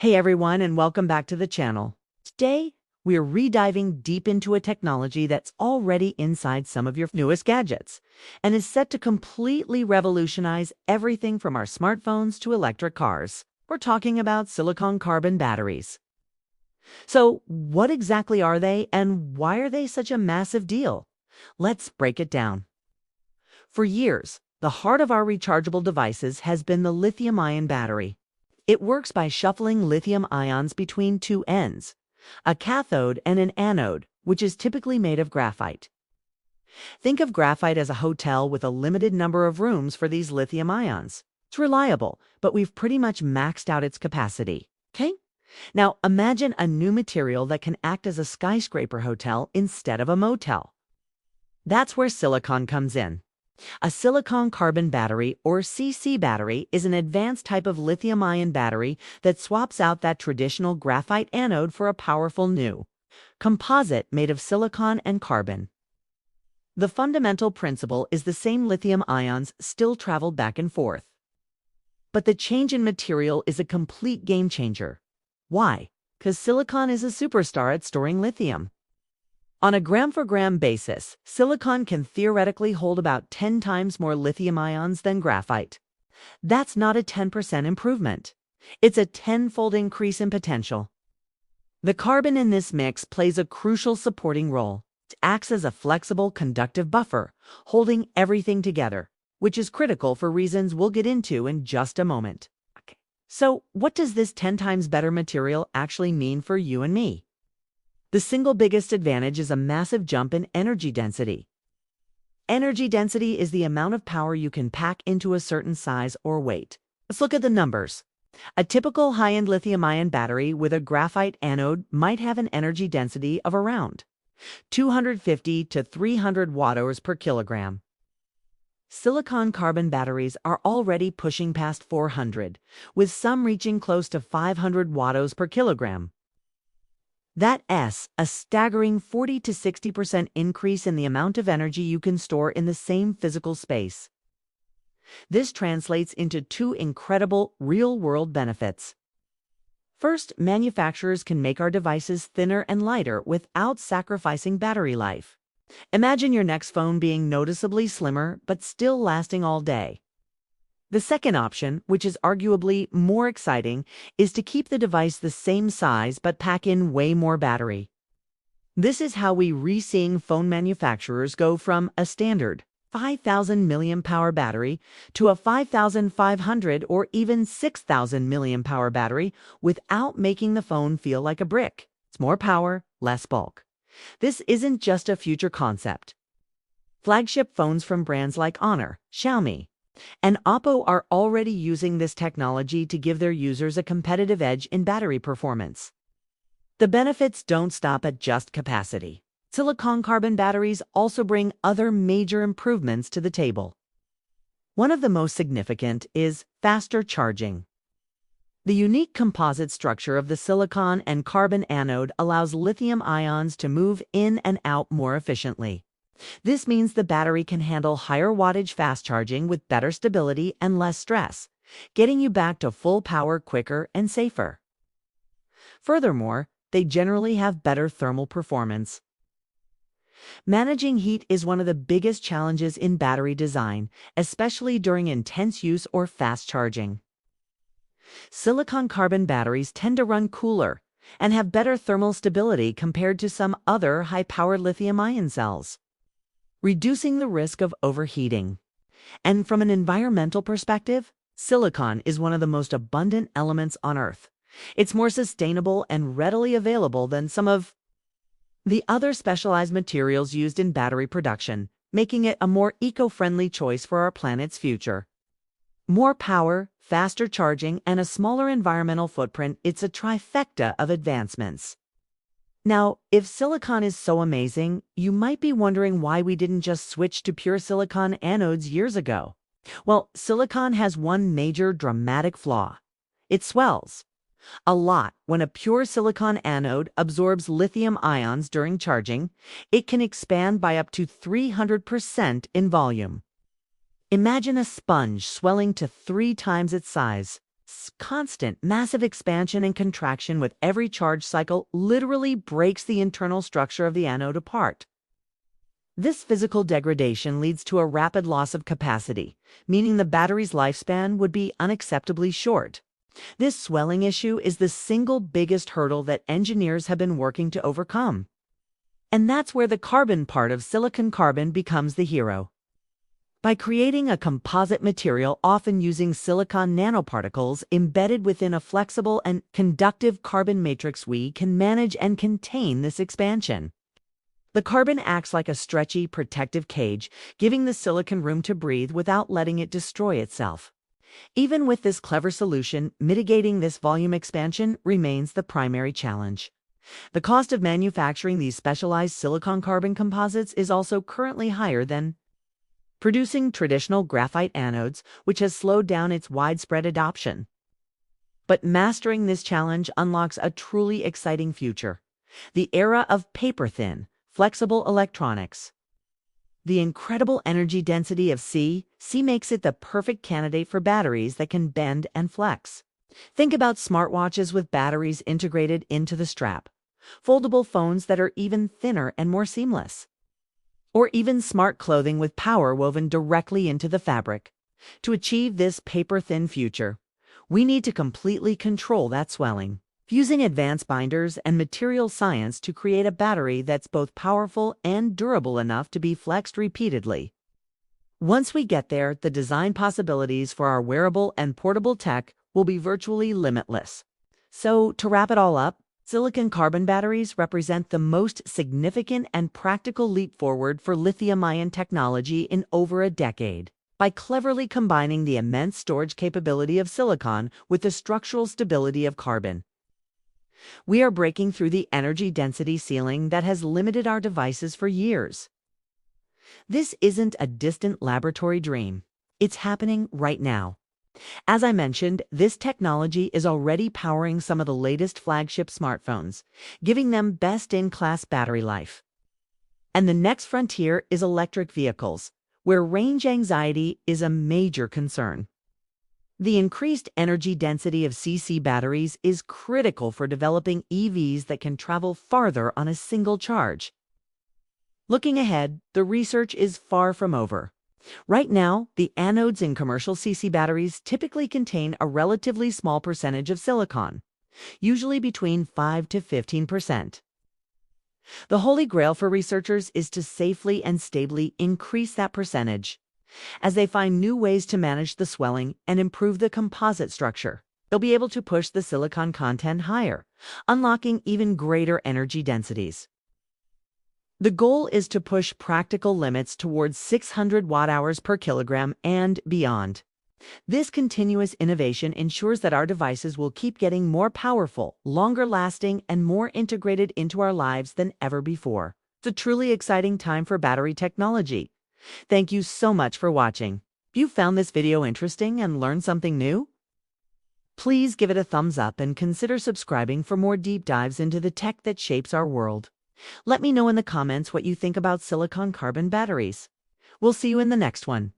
Hey everyone, and welcome back to the channel. Today, we're rediving deep into a technology that's already inside some of your newest gadgets and is set to completely revolutionize everything from our smartphones to electric cars. We're talking about silicon-carbon batteries. So, what exactly are they and why are they such a massive deal? Let's break it down. For years, the heart of our rechargeable devices has been the lithium-ion battery. It works by shuffling lithium ions between two ends, a cathode and an anode, which is typically made of graphite. Think of graphite as a hotel with a limited number of rooms for these lithium ions. It's reliable, but we've pretty much maxed out its capacity. Okay? Now imagine a new material that can act as a skyscraper hotel instead of a motel. That's where silicon comes in. A silicon-carbon battery, or CC battery, is an advanced type of lithium-ion battery that swaps out that traditional graphite anode for a powerful new composite made of silicon and carbon. The fundamental principle is the same lithium ions still travel back and forth. But the change in material is a complete game changer. Why? Because silicon is a superstar at storing lithium. On a gram-for-gram basis, silicon can theoretically hold about 10 times more lithium ions than graphite. That's not a 10% improvement. It's a 10-fold increase in potential. The carbon in this mix plays a crucial supporting role. It acts as a flexible conductive buffer, holding everything together, which is critical for reasons we'll get into in just a moment. Okay. So, what does this 10 times better material actually mean for you and me? The single biggest advantage is a massive jump in energy density. Energy density is the amount of power you can pack into a certain size or weight. Let's look at the numbers. A typical high-end lithium-ion battery with a graphite anode might have an energy density of around 250 to 300 watt-hours per kilogram. Silicon-carbon batteries are already pushing past 400, with some reaching close to 500 watt-hours per kilogram. That's a staggering 40 to 60% increase in the amount of energy you can store in the same physical space. This translates into two incredible real-world benefits. First, manufacturers can make our devices thinner and lighter without sacrificing battery life. Imagine your next phone being noticeably slimmer but still lasting all day. The second option, which is arguably more exciting, is to keep the device the same size but pack in way more battery. This is how we're seeing phone manufacturers go from a standard 5,000 milliamp-hour battery to a 5,500 or even 6,000 milliamp-hour battery without making the phone feel like a brick. It's more power, less bulk. This isn't just a future concept. Flagship phones from brands like Honor, Xiaomi, and Oppo are already using this technology to give their users a competitive edge in battery performance. The benefits don't stop at just capacity. Silicon-carbon batteries also bring other major improvements to the table. One of the most significant is faster charging. The unique composite structure of the silicon and carbon anode allows lithium ions to move in and out more efficiently. This means the battery can handle higher wattage fast charging with better stability and less stress, getting you back to full power quicker and safer. Furthermore, they generally have better thermal performance. Managing heat is one of the biggest challenges in battery design, especially during intense use or fast charging. Silicon-carbon batteries tend to run cooler and have better thermal stability compared to some other high-powered lithium-ion cells, reducing the risk of overheating. And from an environmental perspective, silicon is one of the most abundant elements on Earth. It's more sustainable and readily available than some of the other specialized materials used in battery production, making it a more eco-friendly choice for our planet's future. More power, faster charging, and a smaller environmental footprint, it's a trifecta of advancements. Now, if silicon is so amazing, you might be wondering why we didn't just switch to pure silicon anodes years ago. Well, silicon has one major dramatic flaw. It swells a lot. When a pure silicon anode absorbs lithium ions during charging, it can expand by up to 300% in volume. Imagine a sponge swelling to 3 times its size. constant, massive expansion and contraction with every charge cycle literally breaks the internal structure of the anode apart. This physical degradation leads to a rapid loss of capacity, meaning the battery's lifespan would be unacceptably short. This swelling issue is the single biggest hurdle that engineers have been working to overcome. And that's where the carbon part of silicon carbon becomes the hero. By creating a composite material often using silicon nanoparticles embedded within a flexible and conductive carbon matrix, we can manage and contain this expansion. The carbon acts like a stretchy, protective cage, giving the silicon room to breathe without letting it destroy itself. Even with this clever solution, mitigating this volume expansion remains the primary challenge. The cost of manufacturing these specialized silicon carbon composites is also currently higher than producing traditional graphite anodes, which has slowed down its widespread adoption. But mastering this challenge unlocks a truly exciting future: the era of paper-thin, flexible electronics. The incredible energy density of C makes it the perfect candidate for batteries that can bend and flex. Think about smartwatches with batteries integrated into the strap, foldable phones that are even thinner and more seamless, or even smart clothing with power woven directly into the fabric. To achieve this paper-thin future, we need to completely control that swelling, using advanced binders and material science to create a battery that's both powerful and durable enough to be flexed repeatedly. Once we get there, the design possibilities for our wearable and portable tech will be virtually limitless. So, to wrap it all up, silicon carbon batteries represent the most significant and practical leap forward for lithium-ion technology in over a decade. By cleverly combining the immense storage capability of silicon with the structural stability of carbon, we are breaking through the energy density ceiling that has limited our devices for years. This isn't a distant laboratory dream. It's happening right now. As I mentioned, this technology is already powering some of the latest flagship smartphones, giving them best-in-class battery life. And the next frontier is electric vehicles, where range anxiety is a major concern. The increased energy density of CC batteries is critical for developing EVs that can travel farther on a single charge. Looking ahead, the research is far from over. Right now, the anodes in commercial CC batteries typically contain a relatively small percentage of silicon, usually between 5 to 15%. The holy grail for researchers is to safely and stably increase that percentage. As they find new ways to manage the swelling and improve the composite structure, they'll be able to push the silicon content higher, unlocking even greater energy densities. The goal is to push practical limits towards 600 watt-hours per kilogram and beyond. This continuous innovation ensures that our devices will keep getting more powerful, longer lasting, and more integrated into our lives than ever before. It's a truly exciting time for battery technology. Thank you so much for watching. If you found this video interesting and learned something new, please give it a thumbs up and consider subscribing for more deep dives into the tech that shapes our world. Let me know in the comments what you think about silicon carbon batteries. We'll see you in the next one.